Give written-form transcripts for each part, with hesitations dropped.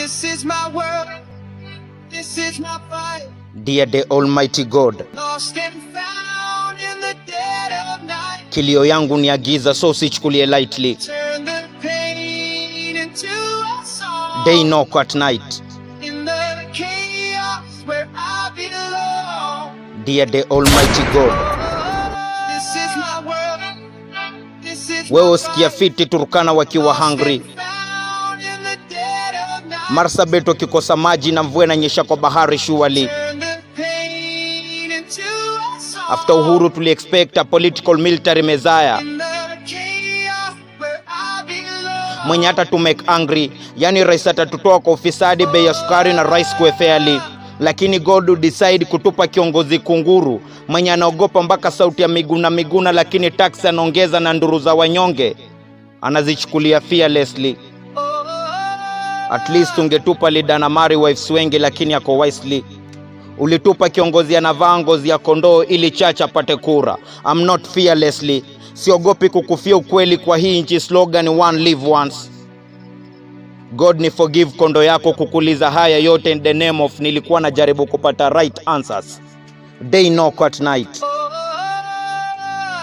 This is my world, this is my fight. Dear the Almighty God, Lost and found in the dead of night. kilio yangu ni agiza, so sichukulie lightly. Turn the pain into a song. Day knock at night. In the chaos where I belong. Dear the Almighty God, This is my world, this is wewe my usikia fight. fiti Turkana wakiwa hungry, Found in the dead of night. Marsabit wakikosa maji na mvua inanyesha kwa bahari shuali. Turn the pain into a song. After uhuru tuli expect a political military messiah In the chaos where I belong. mwenye hata to make angry, yani rais atatutoa kwa ufisadi, bei ya sukari na rice kwa fairly. Lakini God will decide kutupa kiongozi kunguru mwenye anaogopa mpaka sauti ya Miguna, lakini tax anaongeza na nduru za wanyonge anazichukulia fearlessly. At least ungetupa leader na marry wives wengi, lakini yako wisely. Ulitupa kiongozi anavaa ngozi ya kondoo ili chacha apate kura. I'm not fearlessly. Siogopi kukufia ukweli kwa hii nchi, slogan one live once. God ni forgive kondo yako kukuliza haya yote in the name of nilikuwa najaribu kupata right answers. Day knock at night.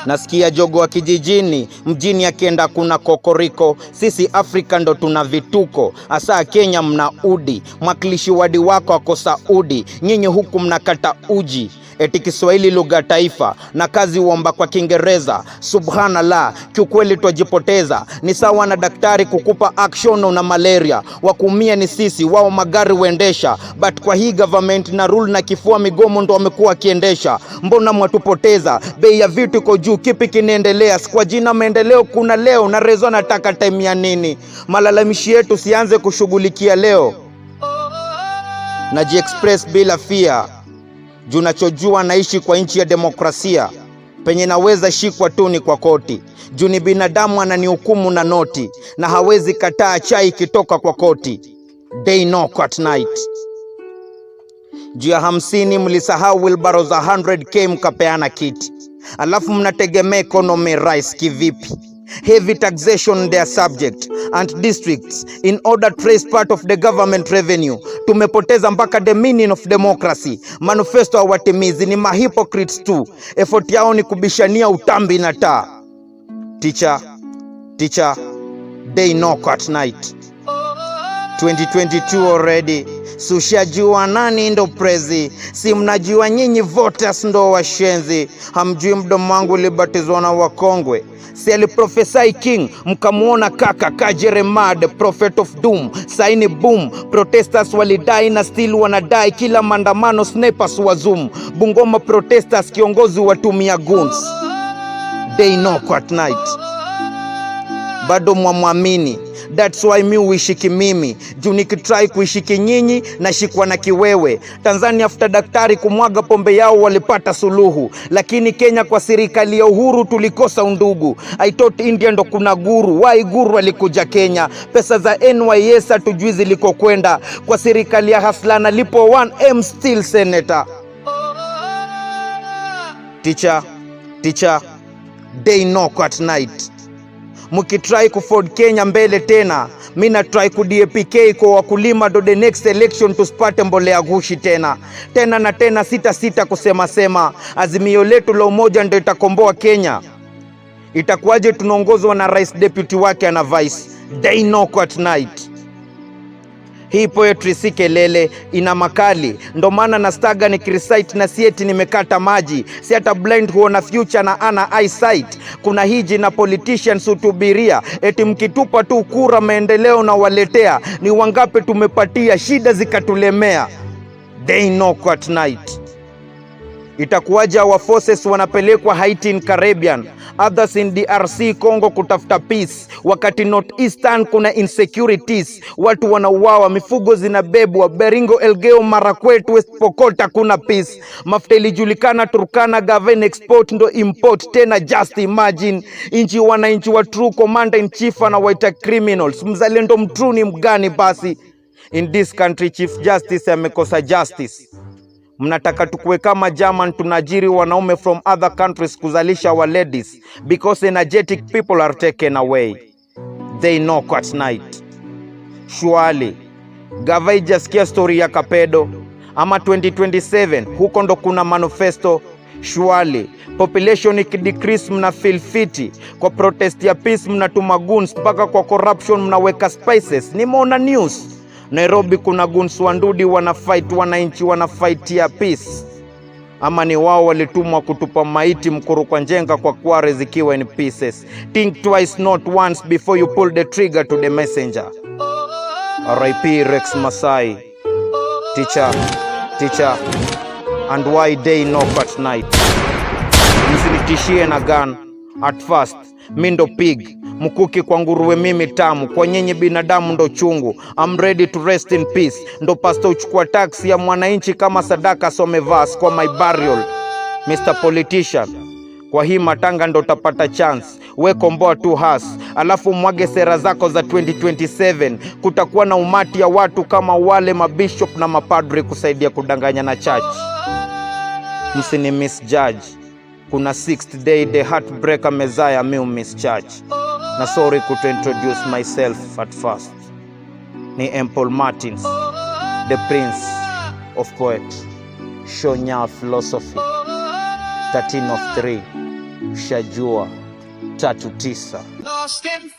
Nasikia jogo wa kijijini, mjini akienda kuna kokoriko. Sisi Afrika ndo tuna vituko, asa Kenya mna udi. Mwakilishi wadi wako ako Saudi, nyinyi huku mnakata uji. Eti Kiswahili lugha taifa na kazi uomba kwa Kiingereza. Subhanallah, kiukweli twajipoteza. Ni sawa na daktari kukupa action una malaria, wakumia ni sisi, wao magari uendesha. But kwa hii government na rule na kifua migomo ndo wamekuwa kiendesha. Mbona mwatupoteza? Bei ya vitu iko juu, kipi kinaendelea? Kwa jina maendeleo kuna leo na rezo nataka time ya nini? Malalamishi yetu sianze kushughulikia leo. Naji express bila fear. Juu nachojua naishi kwa nchi ya demokrasia, penye naweza shikwa tu ni kwa koti. Juu ni binadamu ananihukumu na noti, na hawezi kataa chai kitoka kwa koti. Day knock at night. Juu ya 50 mlisahau wheelbarrow za 100k mkapeana kiti. Alafu mnategemea economy rise kivipi? Heavy taxation their subject and districts in order to trace part of the government revenue. Tumepoteza mpaka the meaning of democracy. Manifesto hawatimizi, ni mahypocrites tu. Effort yao ni kubishania utambi na taa. Teacher, day knock at night. 2022 already. Sushajua nani ndo prezi, si mnajua nyinyi voters ndo washenzi. Hamjui mdomo wangu libatizwa na wakongwe. Si aliprofesai king, mkamuona kaka Kajeremad, the prophet of doom. Saini boom, protesters walidai na still wanadai. Kila mandamano snipers wa zoom. Bungoma protesters kiongozi watumia guns. Day knock at night. Bado mwamwamini. That's why mi uishiki mimi. Juu nikitry kuishiki nyinyi na shikwa na kiwewe. Tanzania after daktari kumwaga pombe yao walipata suluhu. Lakini Kenya kwa serikali ya uhuru tulikosa undugu. I thought India ndo kuna guru. Why guru alikuja Kenya? Pesa za NYS hatujui ziliko kwenda. Kwa serikali ya Haslana lipo 1M still senator. Teacher, day knock at night. Mukitry kuford Kenya mbele tena, mina try ku-DAPK kwa wakulima do the next election tusipate mbolea gushi tena. Tena na tena sita kusema. Azimio letu la umoja ndo itakomboa Kenya. Itakuwaje tunaongozwa na rais, deputy wake na vice? Day knock at night. Hii poetry si kelele, ina makali. Ndo maana na staga ni recite na sieti nimekata maji. Si hata blind huona future na ana eyesight. Kuna hiji na politicians utubiria, eti mkitupa tu kura maendeleo na waletea. Ni wangape tumepatia, shida zikatulemea. Day knock at night. Itakuwaje our forces wanapelekwa Haiti in Caribbean, others in DRC Congo kutafuta peace, wakati Northeastern kuna insecurities, watu wanauawa, mifugo zinabebwa. Baringo, Elgeyo Marakwet, West Pokot kuna peace. Mafuta ilijulikana Turkana, govern export ndo import tena. Just imagine inchi wananchi wa true commander in chief na waita criminals. Mzalendo mtrue ni mgani basi? In this country chief justice amekosa justice. Mnataka tukue kama German, tunajiri wanaume from other countries kuzalisha our ladies because energetic people are taken away. They knock at night. Surely Gava ijasikia story ya Kapedo ama 2027 huko ndo kuna manifesto. Shwali population ikidecrease mna feel fiti, kwa protest ya peace mnatuma goons, mpaka kwa corruption mnaweka spices. Nimeona news Nairobi kuna goons wandudi wanafight wananchi, wanafight ya peace. Ama ni wao walitumwa kutupa maiti Mkuru kwa Njenga kwa Kware zikiwa in pieces? Think twice not once before you pull the trigger to the messenger. R.I.P. Rex Masai. Teacher, and why they knock at night? Msinitishie na gun. At first mi ndo pig, mkuki kwa nguruwe mimi tamu, kwa nyenye binadamu ndo chungu. I'm ready to rest in peace. Ndo pasta uchukua taxi ya mwananchi kama sadaka, some verse kwa my burial. Mr. Politician, kwa hii matanga ndo tapata chance. We komboa tu has, alafu mwage sera zako za 2027. Kutakuwa na umati ya watu kama wale mabishop na mapadri kusaidia kudanganya na church. Msini misjudge. Kuna 6th day the heartbreaker Messiah mi misjudge. Na sorry to introduce myself at first. Ni Paul Martins, the prince of poet. Shonya philosophy 13 of 3. Shajua 39. Lost in